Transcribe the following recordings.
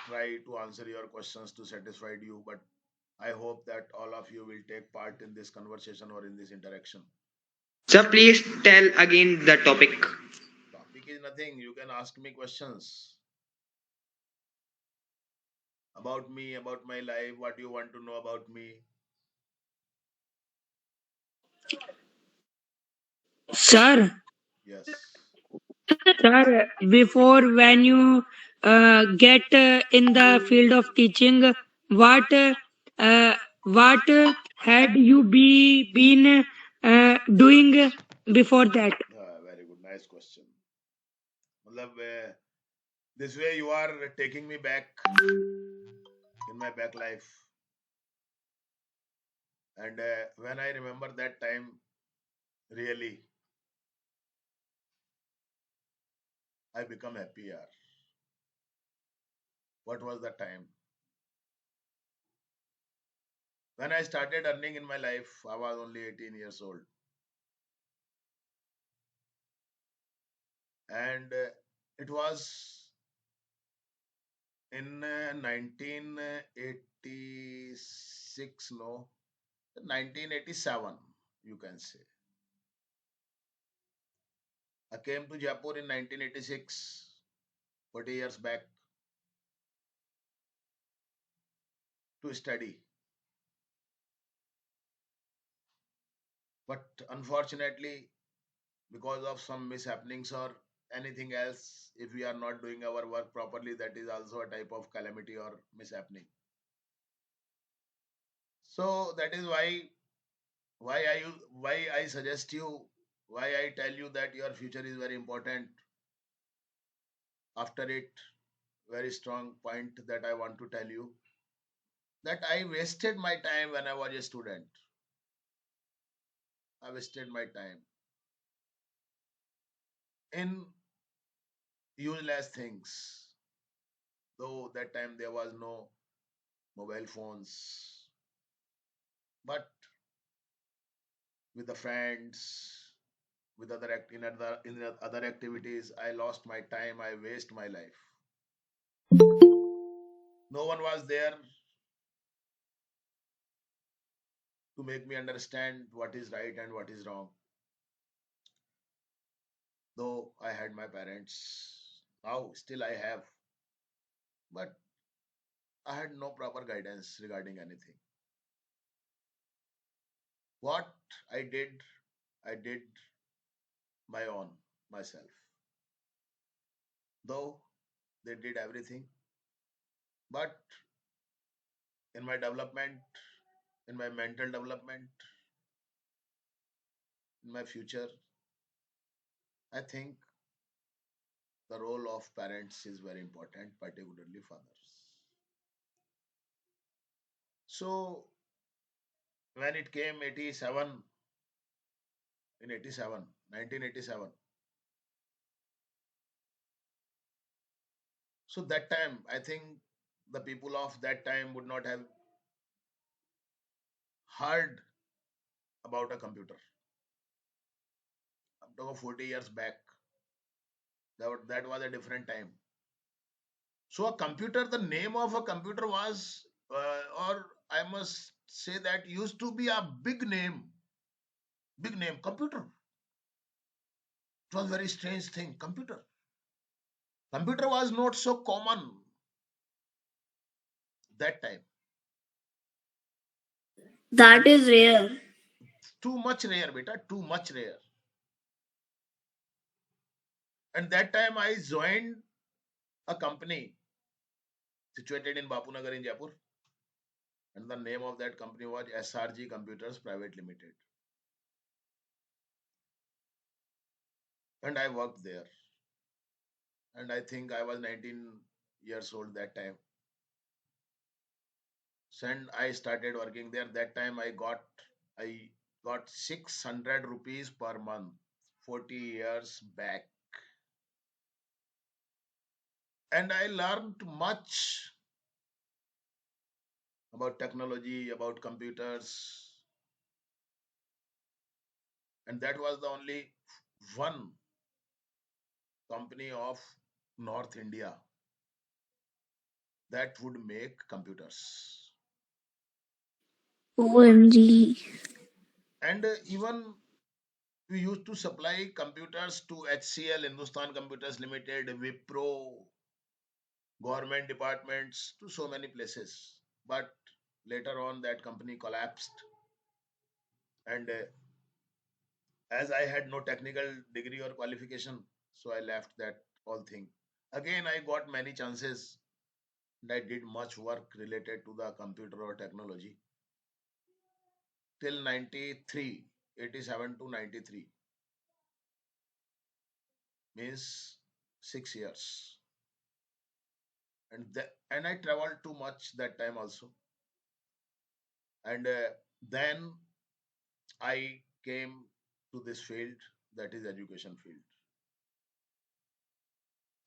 try to answer your questions to satisfy you, but I hope that all of you will take part in this conversation or in this interaction. Sir, please tell again the topic. Topic is nothing. You can ask me questions about me, about my life, what you want to know about me. Sir, Yes. sir, before when you get in the field of teaching, what what had you been doing before that? Very good. Nice question. Matlab, this way you are taking me back in my back life. And when I remember that time, really, I become happier. What was the time? When I started earning in my life, I was only 18 years old. And it was in 1986, no, 1987, you can say. I came to Jaipur in 1986, 40 years back, to study. But unfortunately, because of some mishappenings or anything else, if we are not doing our work properly, that is also a type of calamity or mishappening. So that is why I suggest you, why I tell you that your future is very important. After it, very strong point that I want to tell you, that I wasted my time when I was a student. I wasted my time in useless things. Though that time there was no mobile phones, but with the friends, with other activities, I lost my time. I waste my life. No one was there to make me understand what is right and what is wrong. Though I had my parents, now still I have, but I had no proper guidance regarding anything. What I did my own myself. Though they did everything, but in my development, in my mental development, in my future, I think the role of parents is very important, particularly fathers. So when it came 87, in 87, 1987, so that time, I think the people of that time would not have heard about a computer. I'm talking 40 years back. That was a different time. So a computer, the name of a computer was, or I must say that used to be a big name, computer. It was a very strange thing, computer. Computer was not so common that time. That And is rare. too much rare, beta, too much rare. And that time I joined a company situated in Bapunagar in Jaipur. And the name of that company was SRG Computers Private Limited. And I worked there. And I think I was 19 years old that time. So and I started working there. That time I got 600 rupees per month 40 years back. And I learned much about technology, about computers. And that was the only one company of North India that would make computers. OMG. And even we used to supply computers to HCL, Hindustan Computers Limited, Wipro, government departments, to so many places. But later on, that company collapsed. And as I had no technical degree or qualification, so I left that whole thing. Again, I got many chances and I did much work related to the computer or technology till 93, 87 to 93, means 6 years. And I traveled too much that time also. And then I came to this field, that is education field.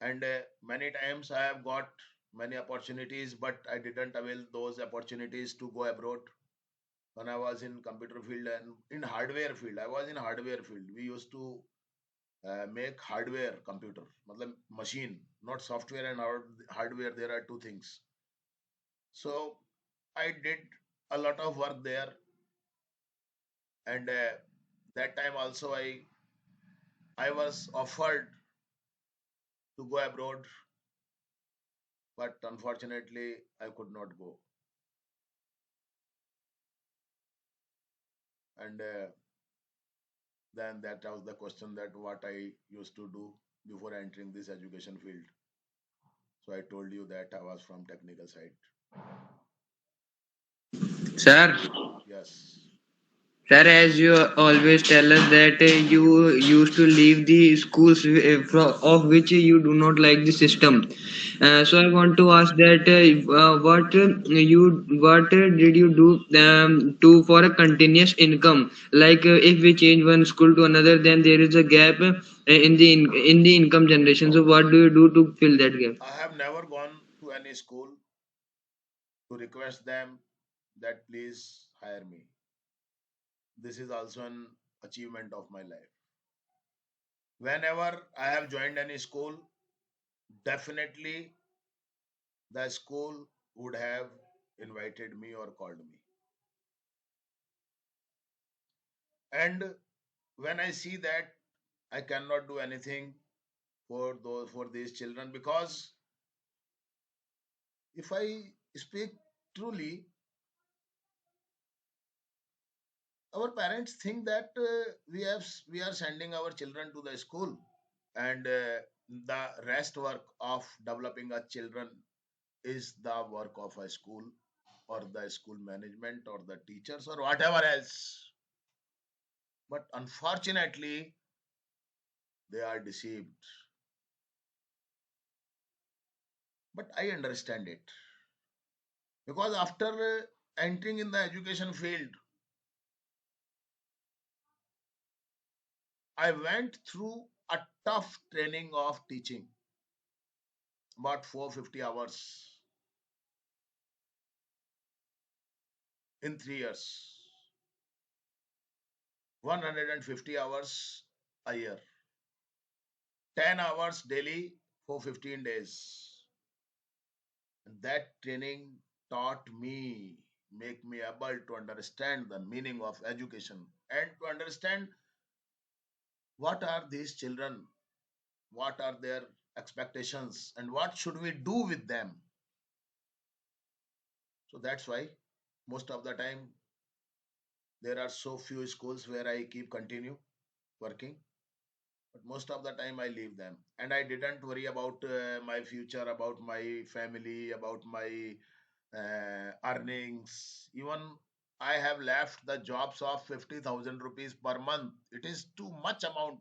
And many times I have got many opportunities, but I didn't avail those opportunities to go abroad. When I was in computer field and in hardware field, I was in hardware field. We used to make hardware computer, matlab machine, not software and hardware. There are two things. So I did a lot of work there, and that time also I was offered to go abroad, but unfortunately I could not go. And then that was the question that what I used to do before entering this education field. So I told you that I was from technical side. Sir, Yes, sir, as you always tell us that you used to leave the schools of which you do not like the system. So I want to ask that what did you do to for a continuous income? Like if we change one school to another, then there is a gap in the income generation. So what do you do to fill that gap? I have never gone to any school to request them that please hire me. This is also an achievement of my life. Whenever I have joined any school, definitely the school would have invited me or called me. And when I see that I cannot do anything for these children, because if I speak truly, our parents think that we are sending our children to the school, and the rest work of developing a children is the work of a school or the school management or the teachers or whatever else. But unfortunately, they are deceived. But I understand it, because after entering in the education field, I went through a tough training of teaching, about 450 hours in 3 years, 150 hours a year, 10 hours daily for 15 days. And that training taught me, make me able to understand the meaning of education and to understand what are these children, what are their expectations, and what should we do with them. So that's why most of the time there are so few schools where I keep continue working, but most of the time I leave them, and I didn't worry about my future, about my family, about my earnings. Even I have left the jobs of 50,000 rupees per month. It is too much amount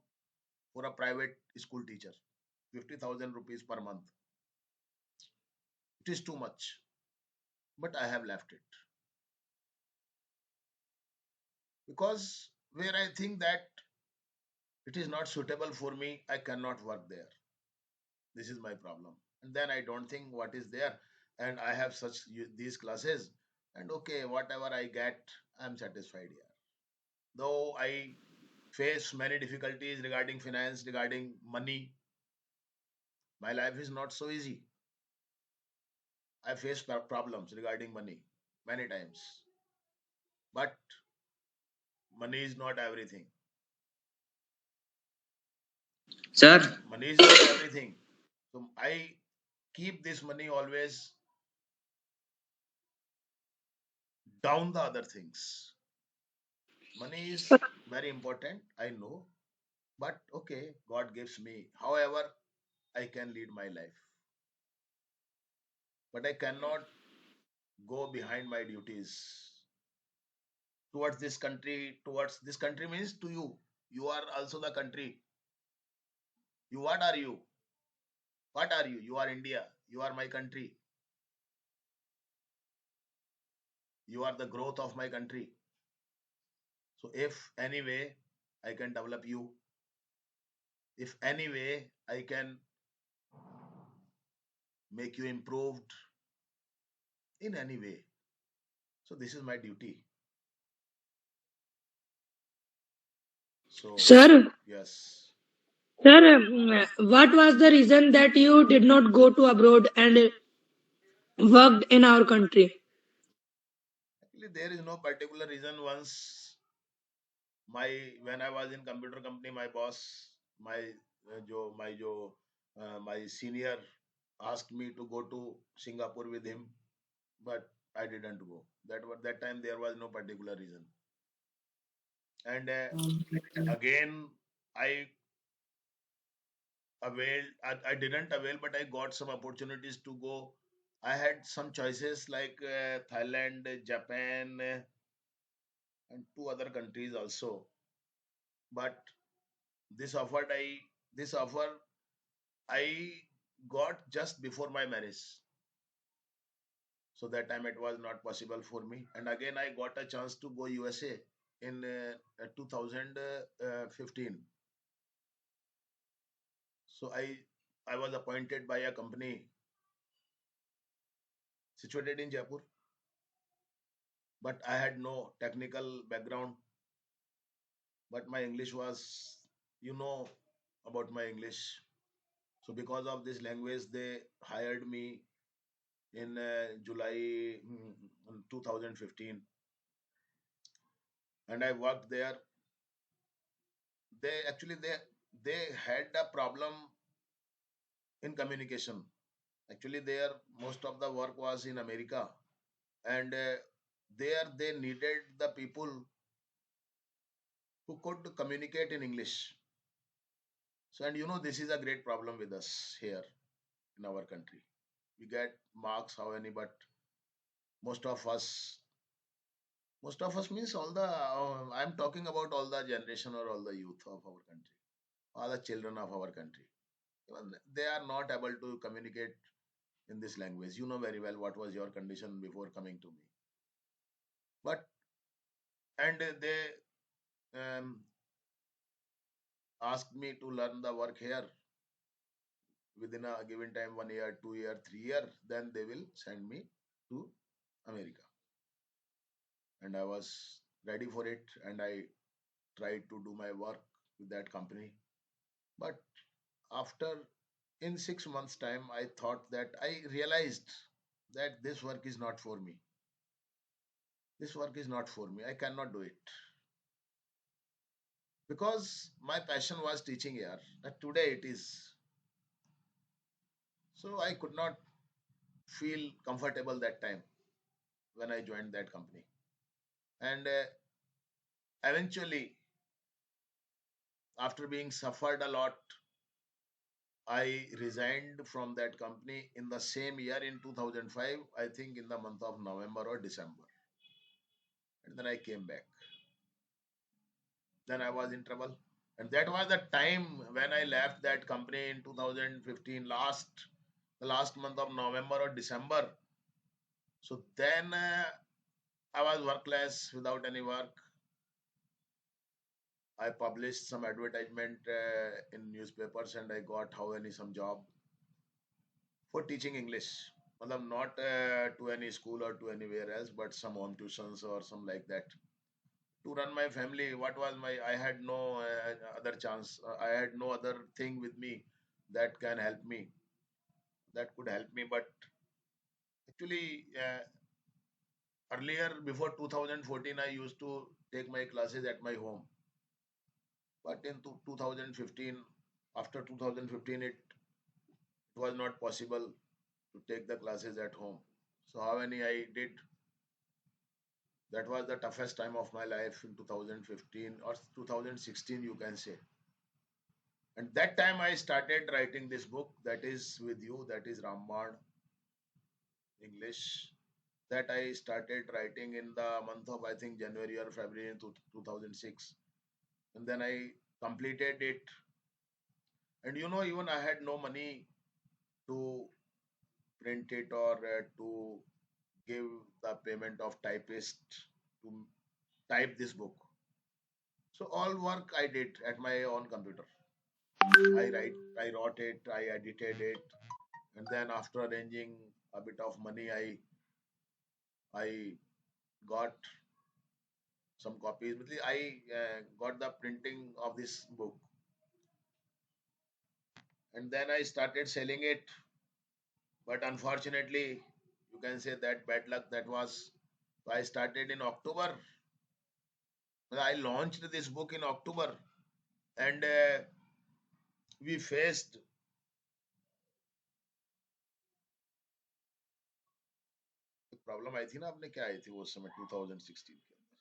for a private school teacher. 50,000 rupees per month. It is too much. But I have left it because where I think that it is not suitable for me, I cannot work there. This is my problem. And then I don't think what is there. And I have these classes. And okay, whatever I get, I'm satisfied here. Though I face many difficulties regarding finance, regarding money, my life is not so easy. I faced problems regarding money many times. But money is not everything. Sir, Money is not everything. So I keep this money always down the other things. Money is very important, I know. But okay, God gives me. However, I can lead my life. But I cannot go behind my duties towards this country means to you. You are also the country. You what are you? What are you? You are India. You are my country. You are the growth of my country. So if any way I can develop you, if any way I can make you improved in any way. So this is my duty. So Sir, yes. sir, what was the reason that you did not go to abroad and worked in our country? Actually there is no particular reason. Once my when I was in computer company, my boss, my senior asked me to go to Singapore with him, but I didn't go. That time there was no particular reason. And again, I I didn't avail, but I got some opportunities to go. I had some choices like Thailand, Japan, and two other countries also. But this offer I this offer I got just before my marriage. So that time it was not possible for me. And again, I got a chance to go USA in 2015. So I was appointed by a company situated in Jaipur, but I had no technical background. But my English was, you know, about my English. So because of this language, they hired me in July 2015, and I worked there. They had a problem in communication. Actually, there most of the work was in America, and there they needed the people who could communicate in English. So, and this is a great problem with us here in our country. We get marks how any, but most of us, most of us means all the. I'm talking about all the generation or all the youth of our country, all the children of our country. Even they are not able to communicate in this language. You know very well what was your condition before coming to me. But and they um, asked me to learn the work here within a given time, 1 year, 2 year, 3 year. Then they will send me to America, and I was ready for it, and I tried to do my work with that company. But after in 6 months time, I thought that I realized that this work is not for me. This work is not for me. I cannot do it because my passion was teaching here. That today it is. So I could not feel comfortable that time when I joined that company. And eventually, after being suffered a lot, I resigned from that company in the same year in 2005, I think in the month of November or December. And then I came back. Then I was in trouble. And that was the time when I left that company in 2015, the last month of November or December. So then I was workless without any work. I published some advertisement in newspapers and I got how any some job for teaching English. Matlab not to any school or to anywhere else, but some home tuitions or some like that. To run my family, I had no other chance. I had no other thing with me that can help me, that could help me. But Actually, earlier before 2014, I used to take my classes at my home. But in 2015, after 2015, it was not possible to take the classes at home. So how many I did, that was the toughest time of my life in 2015 or 2016, you can say. And that time I started writing this book that is with you, that is Ramban English, that I started writing in the month of, I think, January or February in 2006. And then I completed it. And even I had no money to print it or to give the payment of typist to type this book. So all work I did at my own computer. I wrote it, I edited it, and then after arranging a bit of money, I got some copies. I got the printing of this book, and then I started selling it. But unfortunately, you can say that bad luck that was. I started in October. I launched this book in October, and we faced problem आई थी ना आपने क्या आई थी वो समय 2016 के अंदर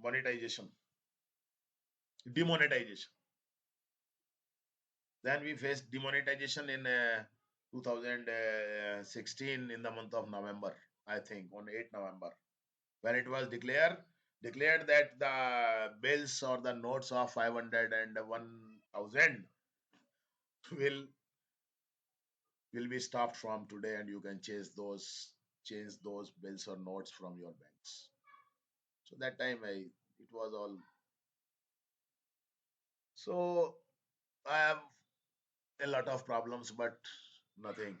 monetization demonetization. Then we faced demonetization in 2016 in the month of November, I think on 8 November, when it was declared that the bills or the notes of 500 and 1000 will will be stopped from today, and you can change those bills or notes from your banks. So that time it was all. So I have a lot of problems, but nothing.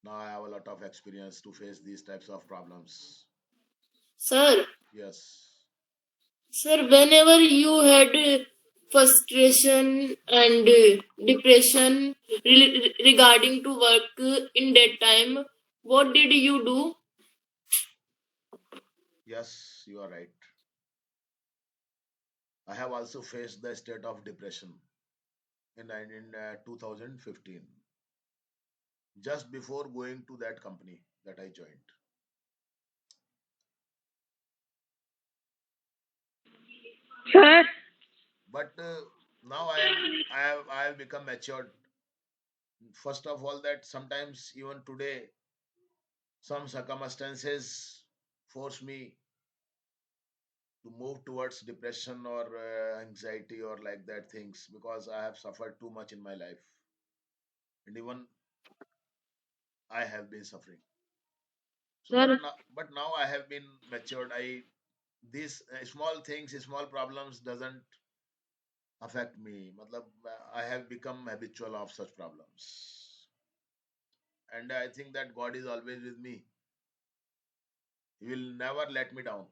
Now I have a lot of experience to face these types of problems. Sir, Yes. sir, whenever you had frustration and depression regarding to work in that time, what did you do? Yes, you are right. I have also faced the state of depression in 2015, just before going to that company that I joined. Sir, But now I have become matured. First of all, that sometimes even today, some circumstances force me to move towards depression or anxiety or like that things, because I have suffered too much in my life, and even I have been suffering. So, Sir, but now I have been matured. These small things, small problems doesn't affect me. Matlab, I have become habitual of such problems, and I think that God is always with me. He will never let me down.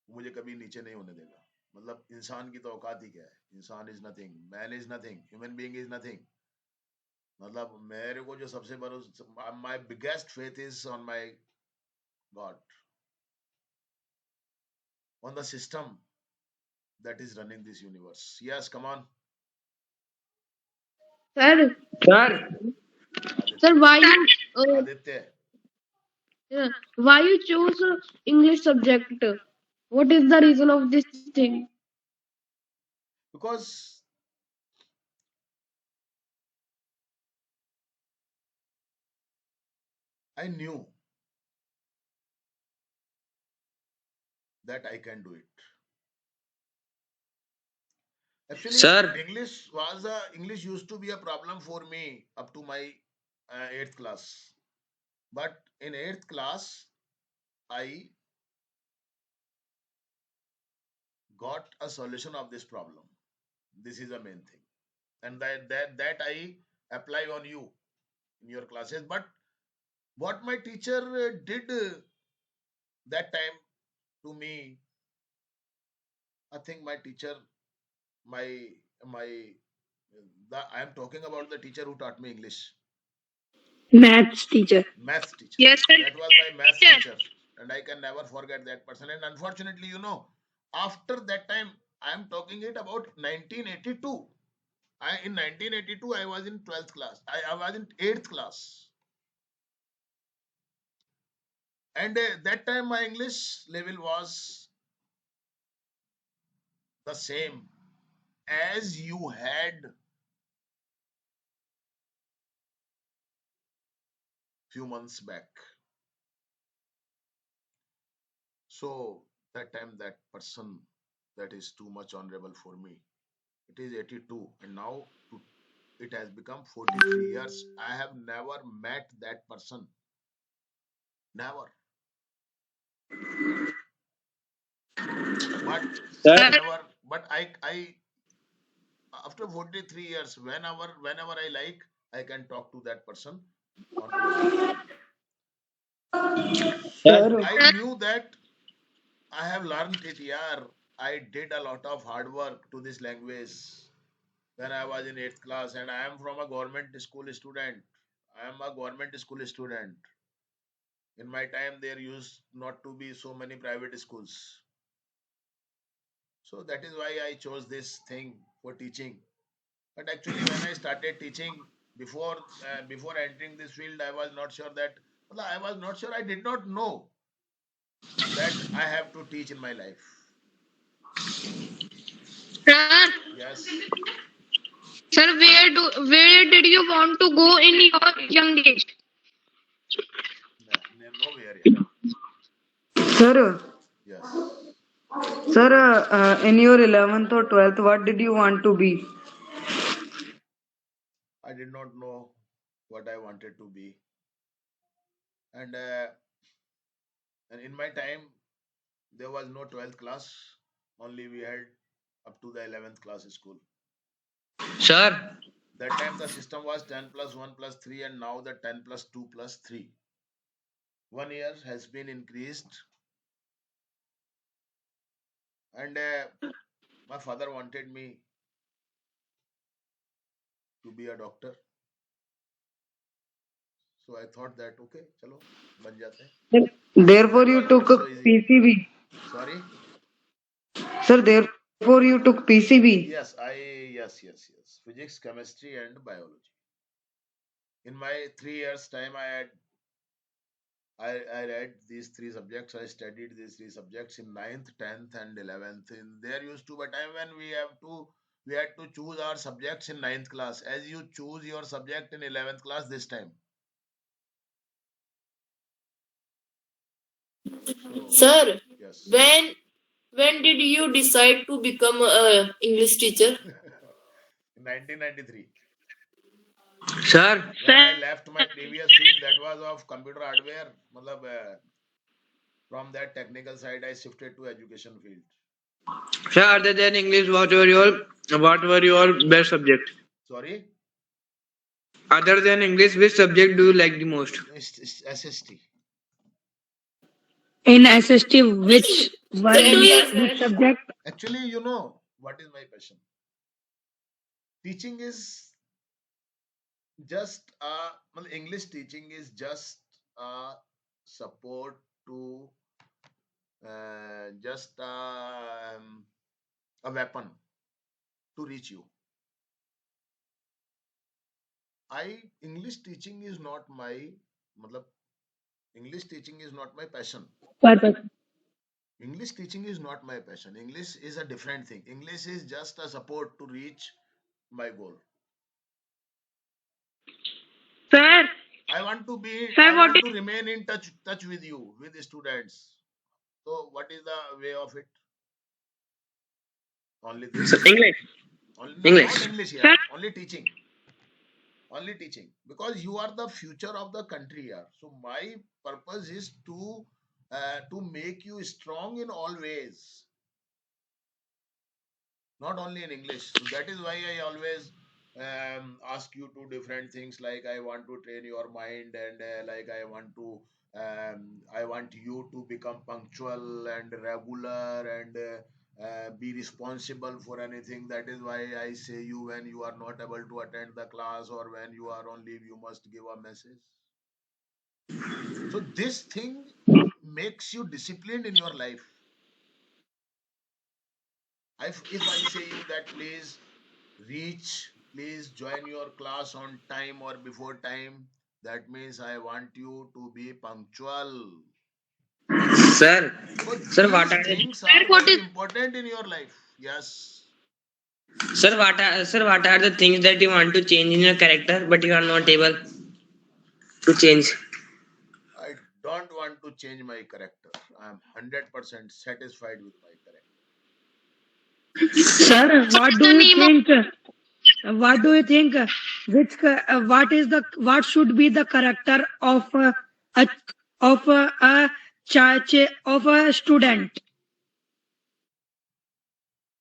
वो मुझे कभी नीचे नहीं होने देगा. मतलब इंसान की तो औकात ही क्या है. इंसान is nothing, man is nothing, human being is nothing. मतलब मेरे को जो सबसे बड़ा, my biggest faith is on my God, on the system that is running this universe. Yes, come on, sir, Sir, sir, Aditya. Aditya, why you choose English subject? What is the reason of this thing? because I knew that I can do it. Actually, sir, English used to be a problem for me up to my eighth class. But in eighth class, I got a solution of this problem. This is the main thing, and that I apply on you in your classes. But what my teacher did that time to me, I think my teacher, my I am talking about the teacher who taught me English. Maths teacher. Maths teacher. Yes, sir. That was my maths Teacher. teacher, and I can never forget that person. And unfortunately, after that time, I am talking it about 1982. In 1982, I was in 12th class. I was in 8th class, and that time my English level was the same as you had few months back. So that time, that person, that is too much honorable for me. It is 82, and now it has become 43 years. I have never met that person. Never. But Sir, Sir. whenever, but I after 43 years, whenever I like, I can talk to that person on Urdu. sir, So I Sir. knew that I have learned it. Yeah, I did a lot of hard work to this language when I was in 8th class, and I am from a government school student. I am a government school student. In my time, there used not to be so many private schools. So that is why I chose this thing for teaching. But actually, when I started teaching, before entering this field, I was not sure that. Well, I was not sure. I did not know that I have to teach in my life. Sir. Yes. Sir, where did you want to go in your young age? Nowhere. Yeah. sir, Yes. sir, in your 11th or 12th, what did you want to be? I did not know what I wanted to be, and in my time there was no 12th class. Only we had up to the 11th class school. Sir, That time the system was 10 plus 1 plus 3, and now the 10 plus 2 plus 3. 1 year has been increased, and my father wanted me to be a doctor. So I thought that okay, chalo, ban jate hain. therefore That you was took not so easy. PCB. Sorry. Sir, therefore you took PCB. Yes, yes. Physics, chemistry, and biology. In my 3 years time, I read these three subjects. I studied these three subjects in ninth, 10th, and 11th. In there used to be a time when we had to choose our subjects in ninth class, as you choose your subject in 11th class this time. So Sir, yes, when did you decide to become a English teacher? in 1993, Sir, when I Sir. left my previous field, that was of computer hardware. Matlab, from that technical side, I shifted to education field. sir, other than English, what were your best subject? Sorry, Other than English, which subject do you like the most? SST. In SST, which Same one, here, which sir. subject? Actually, what is my passion? Teaching is just well, English teaching is just a support to just a weapon to reach you. I English teaching is not my matlab, English teaching is not my passion. Purpose. English teaching is not my passion. English is a different thing. English is just a support to reach my goal. Sir. I Sir, what want is to remain in touch with you, with the students. So what is the way of it? Only Sir, this. English. Only not English. English, Sir? yeah. Only teaching. Only teaching. Because you are the future of the country, yeah. So my purpose is to make you strong in all ways, not only in English. So that is why I always ask you to different things, like I want to train your mind, and like I want you to become punctual and regular, and be responsible for anything. That is why I say you, when you are not able to attend the class or when you are on leave, you must give a message. So this thing makes you disciplined in your life. If I say you that please join your class on time or before time, that means I want you to be punctual. Sir, Because sir, these things Sir, are what very is important in your life. Yes. what are the things that you want to change in your character, but you are not able to change? I don't want to change my character. I am 100% satisfied with my character. Sir, what do the you name of think? What do you think? What should be the character a of a student?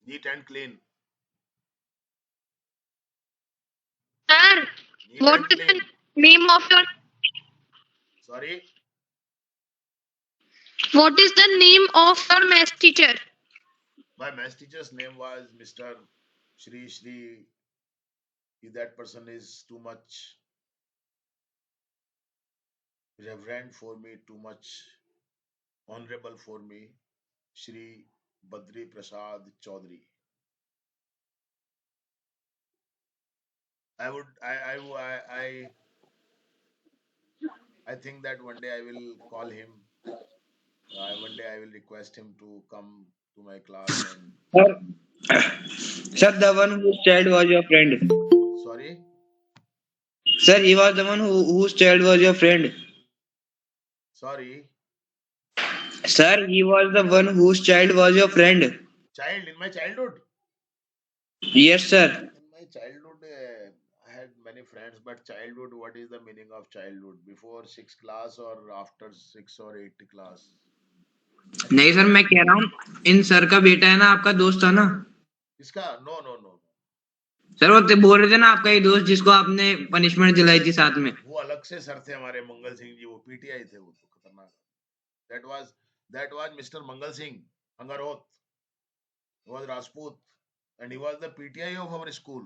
Neat and clean. sir? Neat What and is the clean. name of your Sorry. what is the name of your math teacher? My math teacher's name was Mr. Shri Shri. If that person is too much reverend for me, too much honorable for me. Shri Badri Prasad Chaudhary. I would I think that one day I will call him. One day I will request him to come to my class and Sir, sir, the one whose child was your friend. sorry, Sir, he was the one whose child was your friend. sorry, Sir, he was the one whose child was your friend. child in my childhood. Yes, sir. In my childhood, I had many friends, but childhood, what is the meaning of childhood? Before sixth class or after sixth or eighth class? नहीं Actually, sir, मैं कह रहा हूँ इन sir का बेटा है ना, आपका दोस्त था ना। इसका no no no no. Sir, वो बोल रहे थे ना आपका ही दोस्त जिसको आपने पनिशमेंट दिलाई थी साथ में। वो अलग से सर थे हमारे मंगल सिंह जी वो पीटीआई थे वो तो खतरनाक that was that was Mr. Mangal Singh Angaroth. He was Rajput and he was the PTI of our school.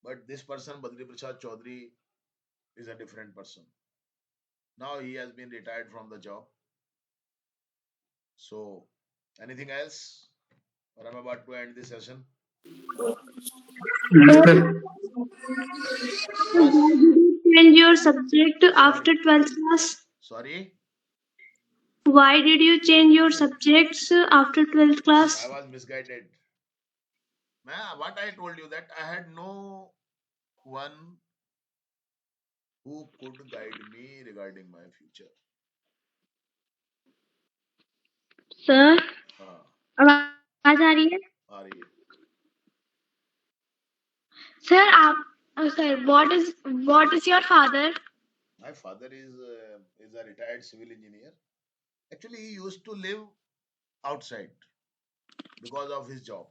But this person, Badri Prasad Chaudhary, is a different person. Now he has been retired from the job. So, anything else? Or I'm about to end this session. नहीं Sir, sir. Yes. why did you change your subject Sorry. after 12th class? Sorry. Why did you change your subjects after 12th I class? was misguided. What I told you that I had no one who could guide me regarding my future. Sir, हाँ, आवाज आ रही है? आ रही है. Sir, sir, what is your father? My father is a retired civil engineer. Actually, he used to live outside because of his job.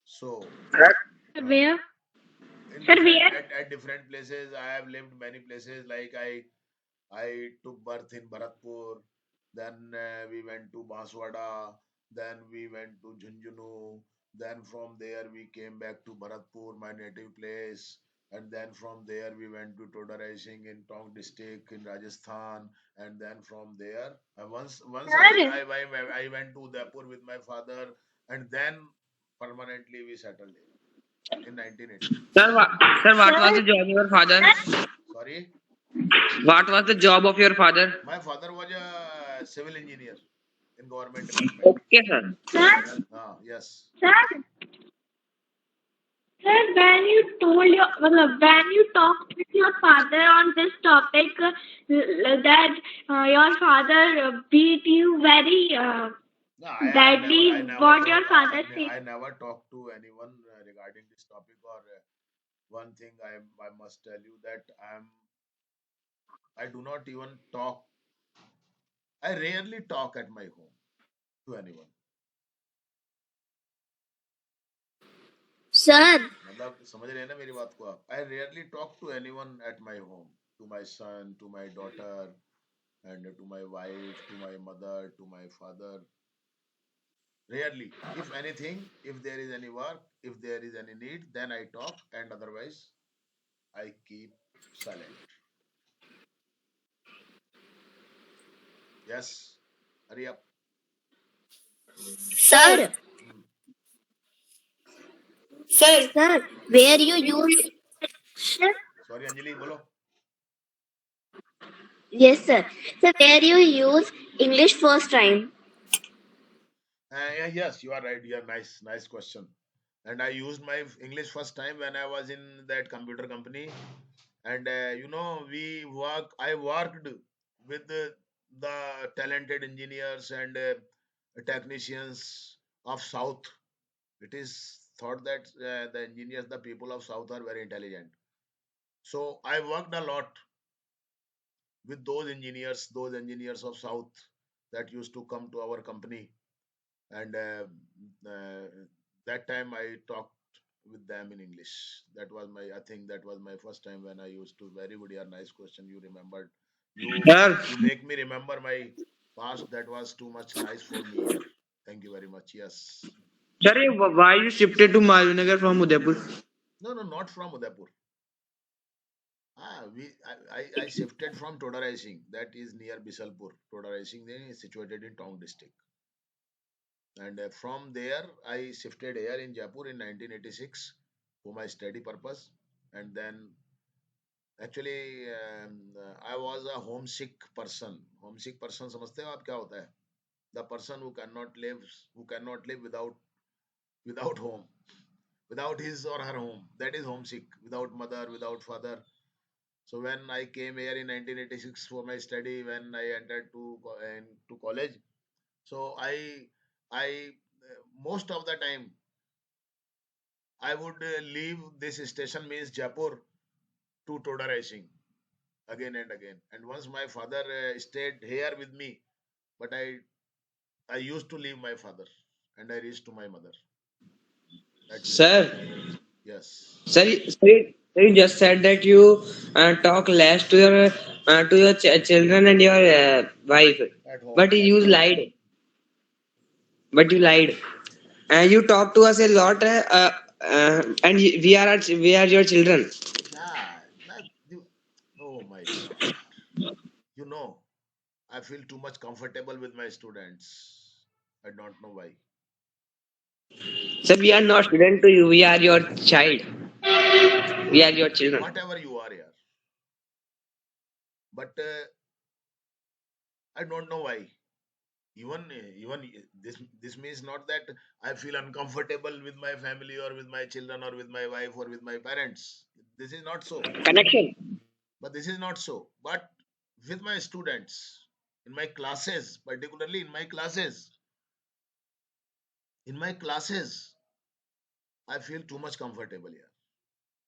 So, Sir, uh, where? in Sir, different where? at different places, I have lived many places. Like I took birth in Bharatpur, then we went to Banswada, then we went to Junjunu, then from there we came back to Bharatpur, my native place, and then from there we went to Todarai Singh in Tong district in Rajasthan, and then from there once Sir, I went to Udaipur with my father, and then permanently we settled in 1983. Sir, sir, what was sir, the job of your father? Sorry, what was the job of your father? my father was a civil engineer in government department. Okay sir. sir, Ah, yes. sir, sir, when you talked with your father on this topic, that your father beat you very No, I badly, never what talk. your father said? I never talk to anyone regarding this topic. Or one thing I must tell you that I do not even talk. I rarely talk at my home to anyone. Sir, मतलब समझ रहे हैं ना मेरी बात को आप? I rarely talk to anyone at my home. To my son, to my daughter, and to my wife, to my mother, to my father. Rarely. If anything, if there is any work, if there is any need, then I talk, and otherwise I keep silent. Yes, hurry up. Sir, Sir, Hmm. sir, sir, where you use Sorry, Anjali, bolo. yes, sir. So where you use English first time? Yeah, yes, you are right. Yeah, nice question. And I used my English first time when I was in that computer company. And I worked with the talented engineers and technicians of South. It is thought that the engineers, the people of South are very intelligent. So I worked a lot with those engineers of South that used to come to our company. And uh, that time I talked with them in English. I think that was my first time when I used to. Very good, yeah, nice question. You remembered. You Sir, you make me remember my past. That was too much nice for me, yeah. Thank you very much. Yes. sir, why you shifted to Malvinagar from Udaipur? No, no, not from Udaipur. I shifted from Todai Singh, that is near Bisalpur. Todai Singh is situated in Tong district. And from there, I shifted here in Jaipur in 1986 for my study purpose. And then, actually, I was a homesick person. Homesick person, समझते हो आप क्या होता है? The person who cannot live without home, without his or her home. That is homesick. Without mother, without father. So when I came here in 1986 for my study, when I entered to college, so I most of the time I would leave this station, means Jaipur, to Toda Racing again and again. And once my father stayed here with me, but I used to leave my father and I reached to my mother. That's it. Sir, Yes, you just said that you talk less to your children and your wife, at home, but at you home. lied. But you lied. And you talk to us a lot, and we are your children. Nah, nah, oh my God. You know, I feel too much comfortable with my students. I don't know why. So we are not student to you. We are your child. We are your children. Whatever you are here. But I don't know why. Even this means not that I feel uncomfortable with my family or with my children or with my wife or with my parents. This is not so. Connection. But this is not so. But with my students, in my classes, particularly in my classes, I feel too much comfortable here.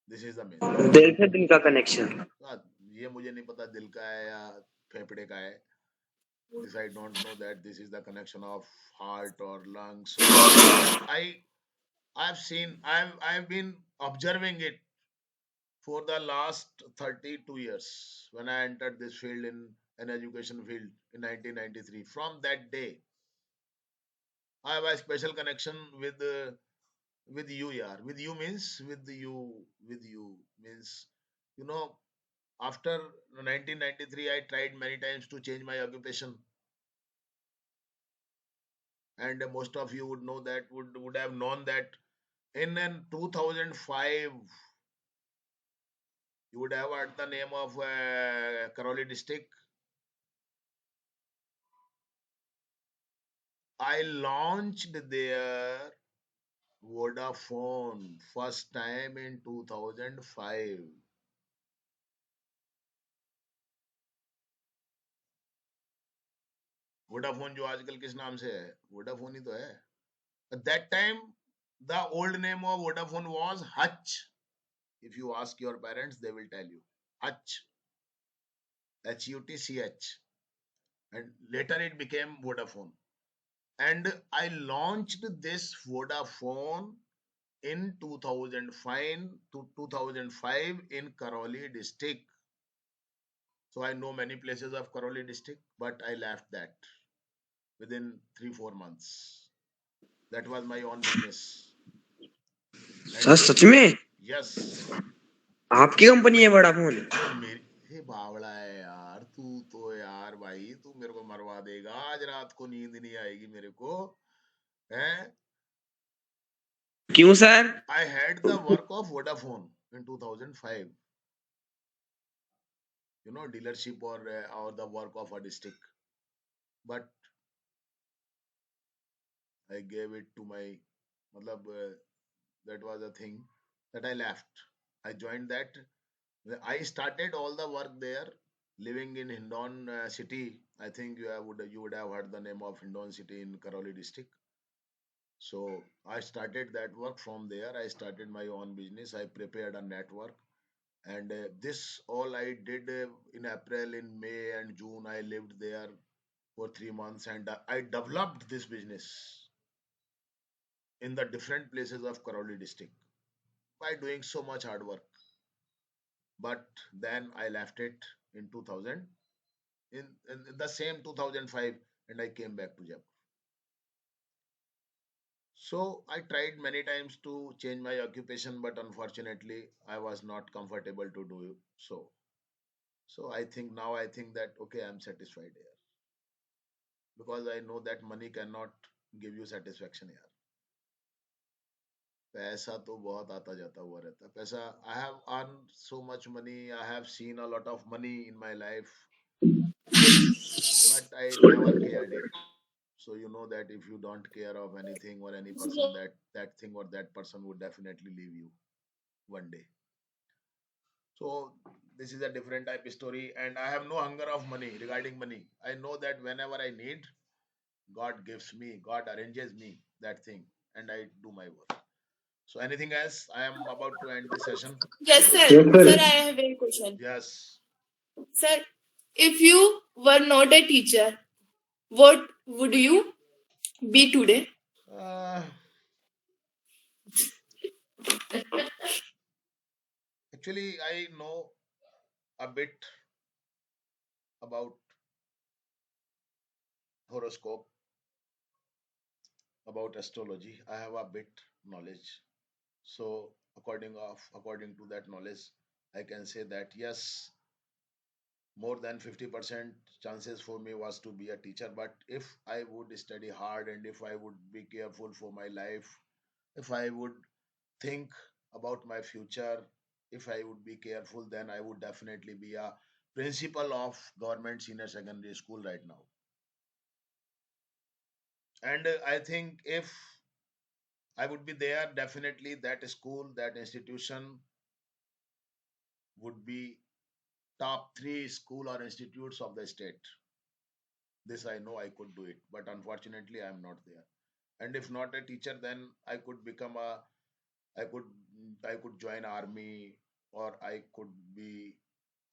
This is the main thing. दिल से दिल का connection. हाँ, ये मुझे नहीं पता दिल का है या फेफड़े का है. This I don't know that this is the connection of heart or lungs or whatever. But I've been observing it for the last 32 years when I entered this field in an education field in 1993. From that day, I have a special connection with you, yeah. With you means with you means, you know, after 1993, I tried many times to change my occupation, and most of you would know that would have known that in 2005 you would have heard the name of Karoli district. I launched their Vodafone first time in 2005. Vodafone जो आजकल किस नाम से है, Vodafone ही तो है. At that time, the old name of Vodafone was Hutch. If you ask your parents, they will tell you Hutch, Hutch, and later it became Vodafone. And I launched this Vodafone in 2005 to 2005 in Karoli district. So I know many places of Karoli district, but I left that within 3 4 months. That was my own business. And sir सच में yes, आपकी company है Vodafone? अरे मेरी, हे बावड़ा है यार तू तो, यार भाई तू मेरे को मरवा देगा, आज रात को नींद नहीं आएगी मेरे को, हैं? क्यों sir? I had the work of Vodafone in 2005, dealership or the work of a district. But I gave it to my, matlab, that was a thing that I left. I joined that. I started all the work there, living in Hindon city. I think you would have heard the name of Hindon city in Karoli district. So I started that work from there. I started my own business. I prepared a network. And this all I did in April, in May and June. I lived there for 3 months, and I developed this business in the different places of Karoli district by doing so much hard work. But then I left it in 2000, in the same 2005, and I came back to Jaipur. So I tried many times to change my occupation, but unfortunately, I was not comfortable to do so. So I think that okay, I'm satisfied here because I know that money cannot give you satisfaction here. पैसा तो बहुत आता जाता हुआ रहता है पैसा. I have earned so much money. I have seen a lot of money in my life, but I never cared it. So you know that if you don't care of anything or any person, that thing or that person would definitely leave you one day. So this is a different type of story, and I have no hunger of money. Regarding money, I know that whenever I need, God gives me, God arranges me that thing, and I do my work. So anything else? I am about to end this session. Yes, sir. Yes, Sir, sir. I have a question. Yes. Sir, if you were not a teacher, what would you be today? Uh, Actually, I know a bit about horoscope, about astrology. I have a bit knowledge. So according to that knowledge, I can say that yes, more than 50% chances for me was to be a teacher. But if I would study hard and if I would be careful for my life, if I would think about my future, if I would be careful, then I would definitely be a principal of government senior secondary school right now. And I think if I would be there, definitely that school, that institution would be top three school or institutes of the state. This I know I could do it, but unfortunately I am not there. And if not a teacher, then I could become a, I could I could join army, or I could be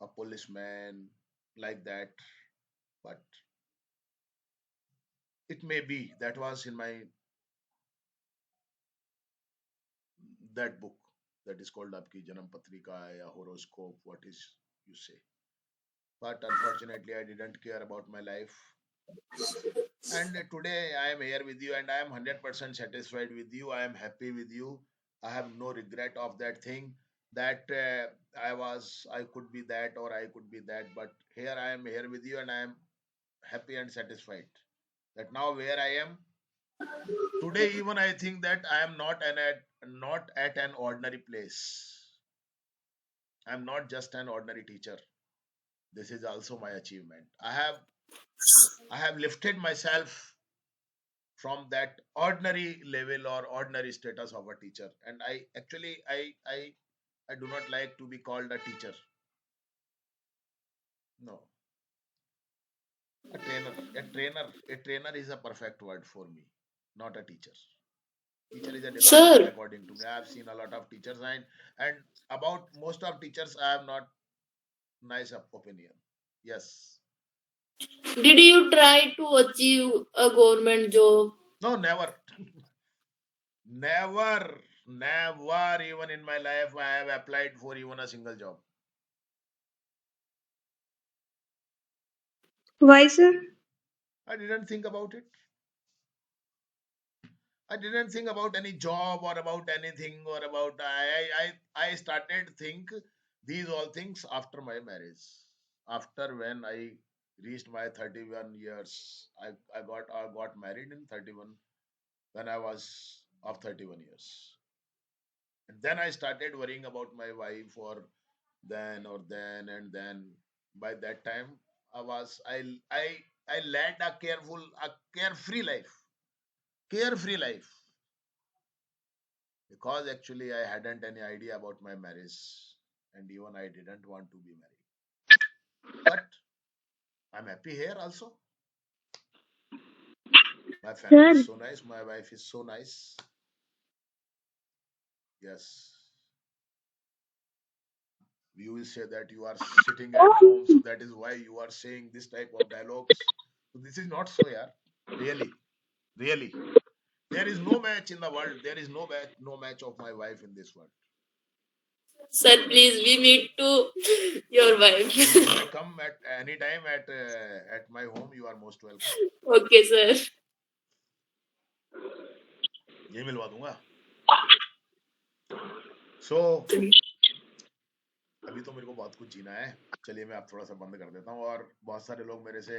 a policeman, like that. But it may be that was in my that book that is called Aapki Janam Patrika ya horoscope, what is you say. But unfortunately, I didn't care about my life. And today I am here with you, and I am 100% satisfied with you. I am happy with you. I have no regret of that thing that I could be that or I could be that. But here I am here with you, and I am happy and satisfied that now where I am today, even I think that I am not at an ordinary place. I am not just an ordinary teacher. This is also my achievement. I have lifted myself from that ordinary level or ordinary status of a teacher, and I actually I do not like to be called a teacher. No, a trainer is a perfect word for me, not a teacher. Teacher is a different thing Sir, according to me. I have seen a lot of teachers, and about most of teachers I have not nice opinion. Yes. did you try to achieve a government job? No, never. Never even in my life I have applied for even a single job. Why, sir? I didn't think about it. I didn't think about any job or about anything or about I started think These all things after my marriage. After when I reached my 31 years, I got married in 31 when I was of 31 years. And then I started worrying about my wife or then by that time I was I led a carefree life. Carefree life. Because actually I hadn't any idea about my marriage and even I didn't want to be married. But I'm happy here also. My family Sir, is so nice. My wife is so nice. Yes. You will say that you are sitting at home, so that is why you are saying this type of dialogues. So this is not so, yeah. Really, really. There is no match in the world. There is no match of my wife in this world. Sir, please, we meet to your wife. You may come at any time at my home. You are most welcome. Okay, sir. ये मिलवा दूंगा. So अभी तो मेरे को बहुत कुछ जीना है. चलिए मैं आप थोड़ा सा बंद कर देता हूँ और बहुत सारे लोग मेरे से